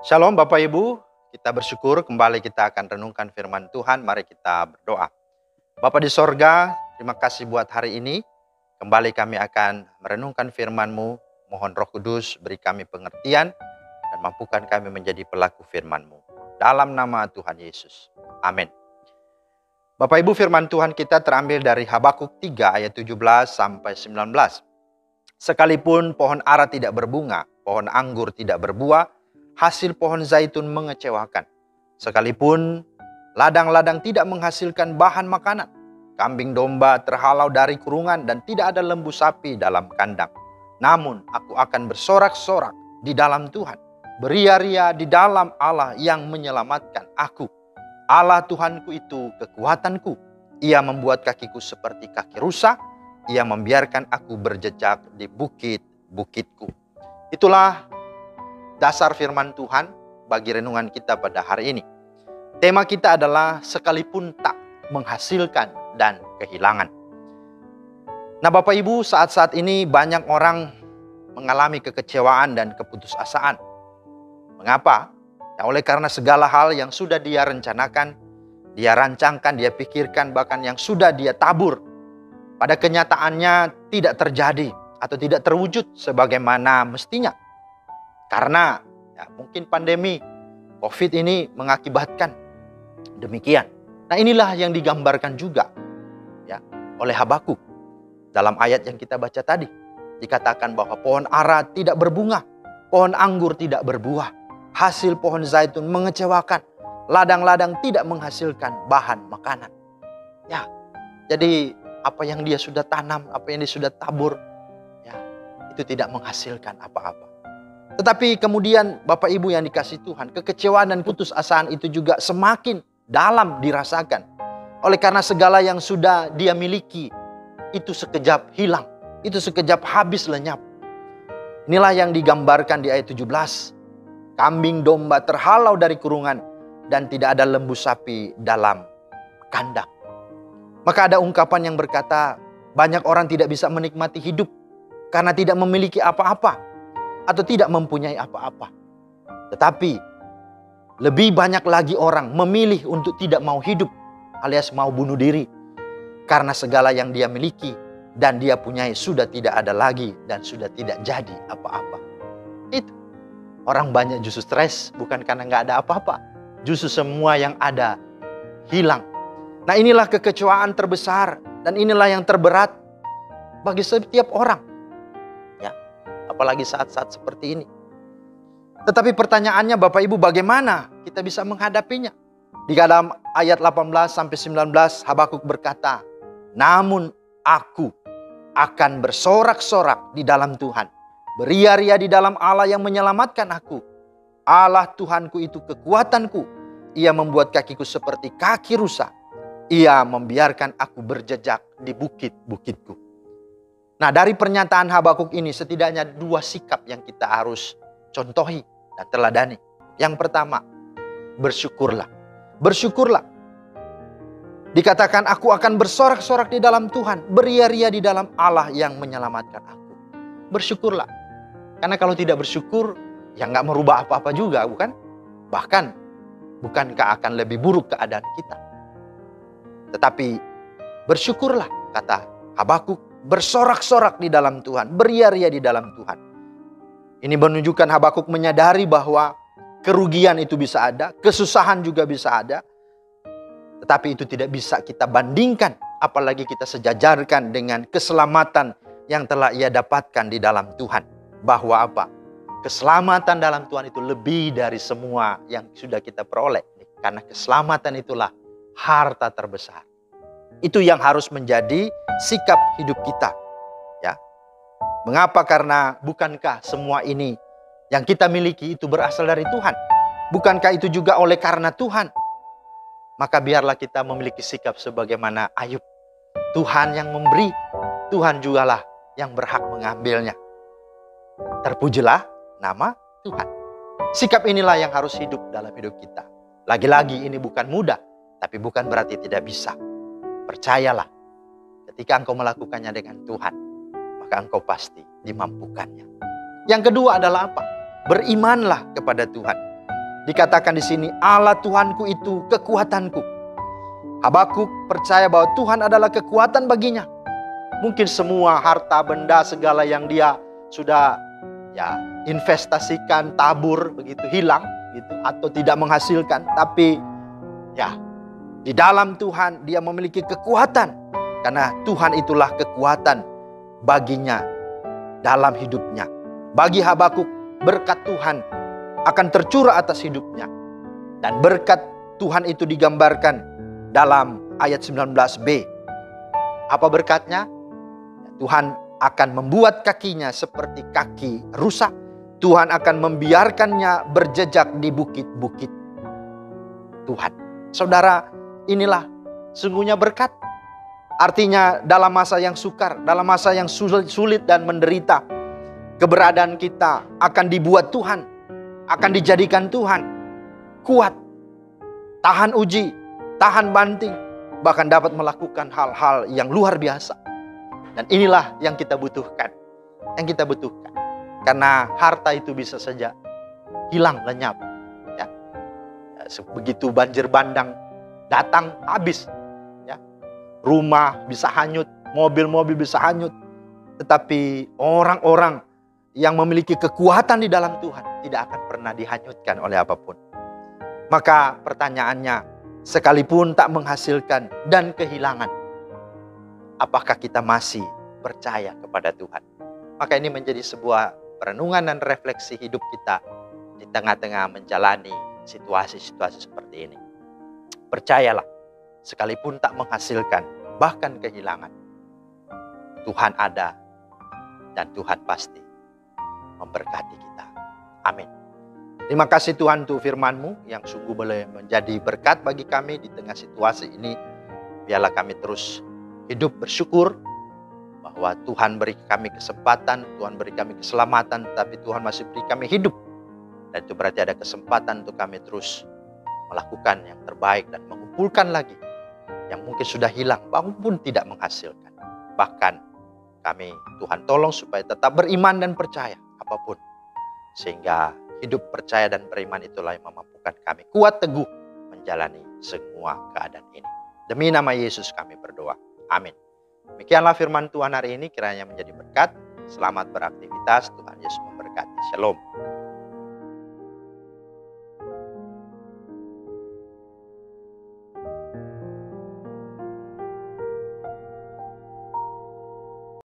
Shalom Bapak Ibu, kita bersyukur kembali kita akan renungkan firman Tuhan. Mari kita berdoa. Bapa di sorga, terima kasih buat hari ini. Kembali kami akan merenungkan firman-Mu. Mohon Roh Kudus beri kami pengertian dan mampukan kami menjadi pelaku firman-Mu. Dalam nama Tuhan Yesus. Amin. Bapak Ibu, firman Tuhan kita terambil dari Habakuk 3 ayat 17 sampai 19. Sekalipun pohon ara tidak berbunga, pohon anggur tidak berbuah, hasil pohon zaitun mengecewakan. Sekalipun ladang-ladang tidak menghasilkan bahan makanan, kambing domba terhalau dari kurungan dan tidak ada lembu sapi dalam kandang. Namun aku akan bersorak-sorak di dalam Tuhan, beria-ria di dalam Allah yang menyelamatkan aku. Allah Tuhanku itu kekuatanku. Ia membuat kakiku seperti kaki rusa. Ia membiarkan aku berjejak di bukit-bukitku. Itulah dasar firman Tuhan bagi renungan kita pada hari ini. Tema kita adalah sekalipun tak menghasilkan dan kehilangan. Nah Bapak Ibu, saat-saat ini banyak orang mengalami kekecewaan dan keputusasaan. Mengapa? Ya, oleh karena segala hal yang sudah dia rencanakan, dia rancangkan, dia pikirkan, bahkan yang sudah dia tabur, pada kenyataannya tidak terjadi atau tidak terwujud sebagaimana mestinya. Karena ya, mungkin pandemi COVID ini mengakibatkan demikian. Nah inilah yang digambarkan juga ya, oleh Habakuk. Dalam ayat yang kita baca tadi, dikatakan bahwa pohon ara tidak berbunga, pohon anggur tidak berbuah, hasil pohon zaitun mengecewakan, ladang-ladang tidak menghasilkan bahan makanan. Ya, jadi apa yang dia sudah tanam, apa yang dia sudah tabur, ya, itu tidak menghasilkan apa-apa. Tetapi kemudian Bapak Ibu yang dikasihi Tuhan, kekecewaan dan putusasaan itu juga semakin dalam dirasakan. Oleh karena segala yang sudah dia miliki, itu sekejap hilang, itu sekejap habis lenyap. Inilah yang digambarkan di ayat 17. Kambing domba terhalau dari kurungan dan tidak ada lembu sapi dalam kandang. Maka ada ungkapan yang berkata, banyak orang tidak bisa menikmati hidup karena tidak memiliki apa-apa atau tidak mempunyai apa-apa. Tetapi lebih banyak lagi orang memilih untuk tidak mau hidup alias mau bunuh diri karena segala yang dia miliki dan dia punyai sudah tidak ada lagi dan sudah tidak jadi apa-apa. Itu. Orang banyak justru stres bukan karena nggak ada apa-apa. Justru semua yang ada hilang. Nah inilah kekecewaan terbesar dan inilah yang terberat bagi setiap orang. Ya, apalagi saat-saat seperti ini. Tetapi pertanyaannya Bapak Ibu, bagaimana kita bisa menghadapinya? Di dalam ayat 18 sampai 19 Habakuk berkata, namun aku akan bersorak-sorak di dalam Tuhan, beria-ria di dalam Allah yang menyelamatkan aku. Allah Tuhanku itu kekuatanku. Ia membuat kakiku seperti kaki rusa. Ia membiarkan aku berjejak di bukit-bukitku. Nah dari pernyataan Habakuk ini setidaknya dua sikap yang kita harus contohi dan teladani. Yang pertama, bersyukurlah. Bersyukurlah. Dikatakan aku akan bersorak-sorak di dalam Tuhan, beria-ria di dalam Allah yang menyelamatkan aku. Bersyukurlah. Karena kalau tidak bersyukur, ya nggak merubah apa-apa juga, bukan? Bahkan, bukankah akan lebih buruk keadaan kita? Tetapi bersyukurlah, kata Habakuk, bersorak-sorak di dalam Tuhan, beria-ria di dalam Tuhan. Ini menunjukkan Habakuk menyadari bahwa kerugian itu bisa ada, kesusahan juga bisa ada. Tetapi itu tidak bisa kita bandingkan, apalagi kita sejajarkan dengan keselamatan yang telah ia dapatkan di dalam Tuhan. Bahwa apa? Keselamatan dalam Tuhan itu lebih dari semua yang sudah kita peroleh. Karena keselamatan itulah harta terbesar. Itu yang harus menjadi sikap hidup kita. Ya. Mengapa? Karena bukankah semua ini yang kita miliki itu berasal dari Tuhan? Bukankah itu juga oleh karena Tuhan? Maka biarlah kita memiliki sikap sebagaimana Ayub. Tuhan yang memberi, Tuhan jugalah yang berhak mengambilnya. Terpujilah nama Tuhan. Sikap inilah yang harus hidup dalam hidup kita. Lagi-lagi ini bukan mudah, tapi bukan berarti tidak bisa. Percayalah, ketika engkau melakukannya dengan Tuhan, maka engkau pasti dimampukannya. Yang kedua adalah apa? Berimanlah kepada Tuhan. Dikatakan di sini, Allah Tuhanku itu kekuatanku. Habakuk percaya bahwa Tuhan adalah kekuatan baginya. Mungkin semua harta benda segala yang dia sudah investasikan, tabur begitu hilang gitu, atau tidak menghasilkan, tapi di dalam Tuhan dia memiliki kekuatan, karena Tuhan itulah kekuatan baginya dalam hidupnya. Bagi Habakuk, berkat Tuhan akan tercurah atas hidupnya. Dan berkat Tuhan itu digambarkan dalam ayat 19b. Apa berkatnya? Tuhan akan membuat kakinya seperti kaki rusa. Tuhan akan membiarkannya berjejak di bukit-bukit Tuhan. Saudara, inilah sungguhnya berkat. Artinya dalam masa yang sukar, dalam masa yang sulit dan menderita, keberadaan kita akan dibuat Tuhan, akan dijadikan Tuhan kuat, tahan uji, tahan banting, bahkan dapat melakukan hal-hal yang luar biasa. Dan inilah yang kita butuhkan, karena harta itu bisa saja hilang, lenyap. Begitu banjir bandang datang, habis. Rumah bisa hanyut, mobil-mobil bisa hanyut. Tetapi orang-orang yang memiliki kekuatan di dalam Tuhan tidak akan pernah dihanyutkan oleh apapun. Maka pertanyaannya, sekalipun tak menghasilkan dan kehilangan, apakah kita masih percaya kepada Tuhan? Maka ini menjadi sebuah perenungan dan refleksi hidup kita di tengah-tengah menjalani situasi-situasi seperti ini. Percayalah, sekalipun tak menghasilkan, bahkan kehilangan, Tuhan ada dan Tuhan pasti memberkati kita. Amin. Terima kasih Tuhan untuk firman-Mu yang sungguh boleh menjadi berkat bagi kami di tengah situasi ini. Biarlah kami terus hidup bersyukur bahwa Tuhan beri kami kesempatan, Tuhan beri kami keselamatan, tapi Tuhan masih beri kami hidup. Dan itu berarti ada kesempatan untuk kami terus melakukan yang terbaik dan mengumpulkan lagi yang mungkin sudah hilang, maupun tidak menghasilkan. Bahkan kami, Tuhan tolong supaya tetap beriman dan percaya apapun. Sehingga hidup percaya dan beriman itulah yang memampukan kami kuat teguh menjalani semua keadaan ini. Demi nama Yesus kami berdoa. Amin. Demikianlah firman Tuhan hari ini, kiranya menjadi berkat. Selamat beraktivitas, Tuhan Yesus memberkati. Shalom.